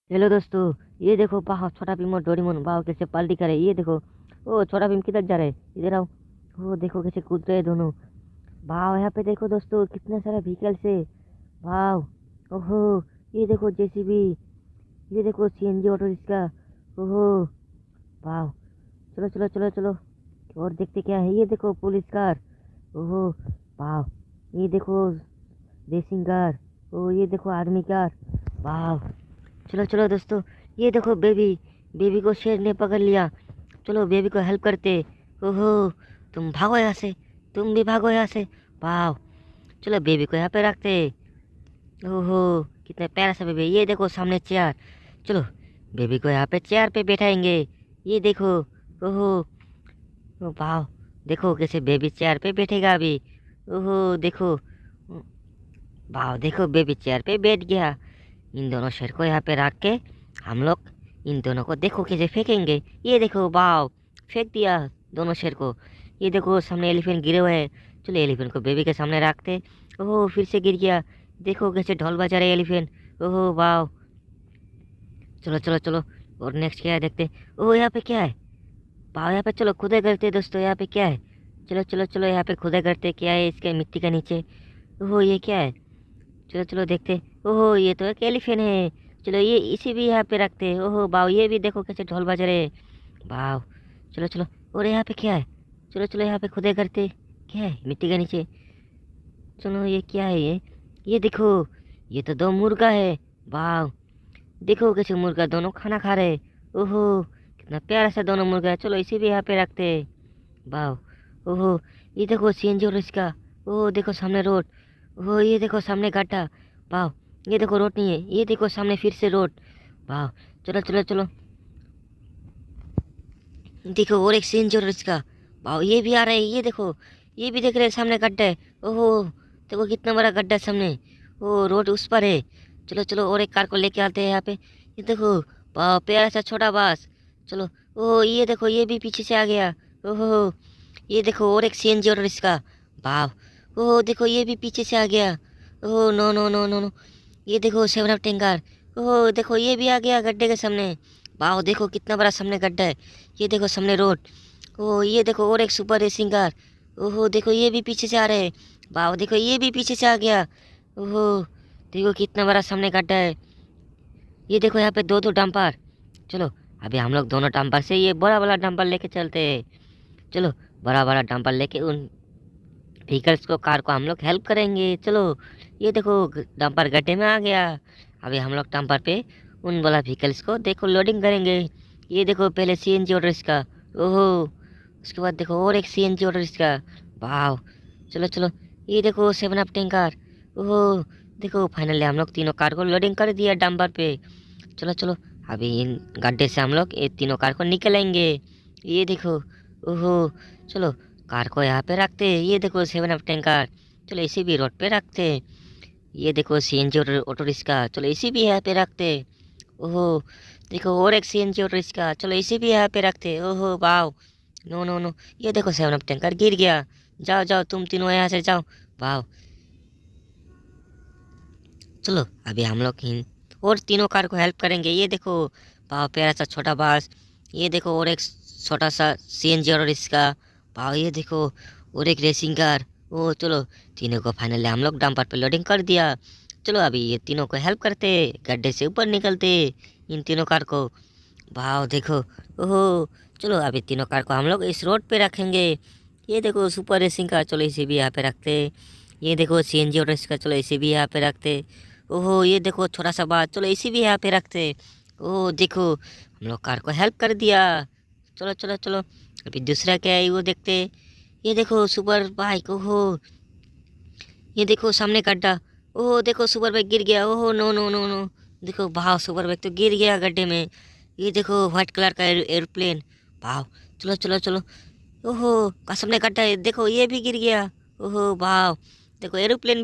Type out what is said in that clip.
Hello दोस्तों। ये देखो वाह, छोटा भीम और डोरेमोन वाह कैसे पाल्टी करे। ये देखो। ओ छोटा भीम किधर जा रहे हैं, इधर आओ। ओ देखो कैसे कूद रहे हैं दोनों। वाह यहाँ पे देखो दोस्तों कितने सारे व्हीकल्स है। वाह। ओहो। ये देखो जेसीबी। ये देखो सीएनजी ऑटो रिक्शा। ओहो। वाह। चलो चलो चलो चलो और देखते क्या है। ये देखो पुलिस कार। ओहो। वाह। ये देखो रेसिंग कार। ओ ये देखो आर्मी कार। वाह। चलो चलो दोस्तों। ये देखो बेबी। बेबी को शेर ने पकड़ लिया। चलो बेबी को हेल्प करते। ओहो। तुम भागो यहाँ से। तुम भी भागो यहाँ से। वाह। चलो बेबी को यहाँ पे रखते। ओहो। कितना प्यारा सा बेबी। ये देखो सामने चेयर। चलो बेबी को यहाँ पे चेयर पे बैठाएंगे। ये देखो। ओहो। ओ वाह। देखो कैसे बेबी चेयर पे बैठेगा अभी। ओहो देखो। वाह देखो बेबी चेयर पे बैठ गया। इन दोनों शेर को यहाँ पे रख के हम लोग इन दोनों को देखो कैसे फेंकेंगे। ये देखो वाव, फेंक दिया दोनों शेर को। ये देखो सामने एलिफेंट गिरे हुए हैं। चलो एलिफेंट को बेबी के सामने रखते। ओहो फिर से गिर गया। देखो कैसे ढोल बजा रहे एलिफेंट। ओहो वाव। चलो चलो चलो और नेक्स्ट क्या है देखते। ओहो यहाँ पे क्या है। वाह यहाँ पे चलो खुदाई करते दोस्तों। यहाँ पे क्या है। चलो चलो चलो यहाँ पे खुदाई करते क्या है इसके मिट्टी के नीचे। ओहो ये क्या है। चलो चलो देखते। ओहो ये तो एक एलिफेंट है। चलो ये इसी भी यहाँ पे रखते हैं। ओहो बाव ये भी देखो कैसे ढोल बज रहे हैं। वाव। चलो चलो और यहाँ पे क्या है। चलो चलो यहाँ पे खुदाई करते। क्या है मिट्टी के नीचे। चलो ये क्या है ये देखो। ये तो दो मुर्गा है। वाव। देखो कैसे मुर्गा दोनों खाना खा रहे हैं। ओहो कितना प्यारा सा दोनों मुर्गा है। चलो इसी भी यहाँ पे रखते हैं। वाव। ओहो ये देखो सीएनजी और इसका। ओहो देखो सामने रोड। ओहो ये देखो सामने गड्ढा। वाह। ये देखो रोड नहीं है। ये देखो सामने फिर से रोड। वाह। चलो चलो चलो देखो और एक सीएनजी और इसका। वाह ये भी आ रहा है। ये देखो ये भी देख रहे हैं सामने गड्ढा है। ओहो देखो कितना बड़ा गड्ढा है सामने। ओ रोड उस पर है। चलो चलो और एक कार को लेके आते हैं यहाँ पे। ये देखो वाह प्यारा सा छोटा बास। चलो। ओह ये देखो ये भी पीछे से आ गया। ओहो ये देखो और एक सीएनजी और इसका। वाह। ओह देखो ये भी पीछे से आ गया। Oh no no no no no. ये देखो सेवन अप टैंकर। ओह देखो ये भी आ गया गड्ढे के सामने। वाह देखो कितना बड़ा सामने गड्ढा है। ये देखो सामने रोड। ओह ये देखो और एक सुपर रेसिंग कार। ओहो देखो ये भी पीछे से आ रहे हैं। वाह देखो ये भी पीछे से आ गया। ओहो देखो कितना बड़ा सामने गड्ढा है। ये देखो यहाँ पे दो दो डंपर। चलो अभी हम लोग दोनों डंपर से ये बड़ा बड़ा डंपर लेके चलते हैं। चलो बड़ा बड़ा डंपर लेके उन व्हीकल्स को कार को हम लोग हेल्प करेंगे। चलो ये देखो डंपर गड्ढे में आ गया। अभी हम लोग डंपर पे उन वाला व्हीकल्स को देखो लोडिंग करेंगे। ये देखो पहले सीएनजी ऑर्डर इसका। ओहो उसके बाद देखो और एक सीएनजी ऑर्डर इसका। वाह। चलो चलो ये देखो सेवन अप टैंकर। ओहो देखो फाइनली हम लोग तीनों कार को लोडिंग कर दिया डंपर पे। चलो चलो अभी इन गड्ढे से हम लोग ये तीनों कार को निकलेंगे। ये देखो। ओहो चलो कार को यहाँ पे रखते हैं। ये देखो सेवन अप टैंकर। चलो इसी भी रोड पे रखते हैं। ये देखो सीएनजी और ऑटो रिक्शा। चलो इसी भी यहाँ पे रखते हैं। ओहो देखो और एक सीएनजी ऑटो रिक्शा। चलो इसी भी यहाँ पे रखते हैं। ओहो वाव। No no no. ये देखो सेवन अप टैंकर गिर गया। जाओ जाओ तुम तीनों यहाँ से जाओ। वाव। चलो अभी हम लोग इन और तीनों कार को हेल्प करेंगे। ये देखो वाह प्यारा सा छोटा बास। ये देखो और एक छोटा सा सीएनजी और इसका। वाह ये देखो और एक रेसिंग कार। ओ चलो तीनों को फाइनली हम लोग डंपर पे लोडिंग कर दिया। चलो अभी ये तीनों को हेल्प करते गड्ढे से ऊपर निकलते इन तीनों कार को। वाह देखो। ओहो चलो अभी तीनों कार को हम लोग इस रोड पे रखेंगे। ये देखो सुपर रेसिंग कार। चलो इसे भी यहाँ पे रखते। ये देखो सीएनजी और इसका। चलो इसे भी यहाँ पे रखते। ओहो ये देखो छोटा सा बात। चलो इसी भी यहाँ पे रखते। ओह देखो हम लोग कार को हेल्प कर दिया। चलो चलो चलो अभी दूसरा क्या है वो देखते। ये देखो सुपर बाइक। ओहो ये देखो सामने गड्ढा। ओहो देखो सुपर बाइक गिर गया। ओहो नो नो नो नो। देखो भाव सुपर बाइक तो गिर गया गड्ढे में। ये देखो व्हाइट कलर का एरोप्लेन। भाव। चलो चलो चलो। ओहो का सामने गड्ढा है। देखो ये भी गिर गया। ओहो भाव। देखो एरोप्लेन भी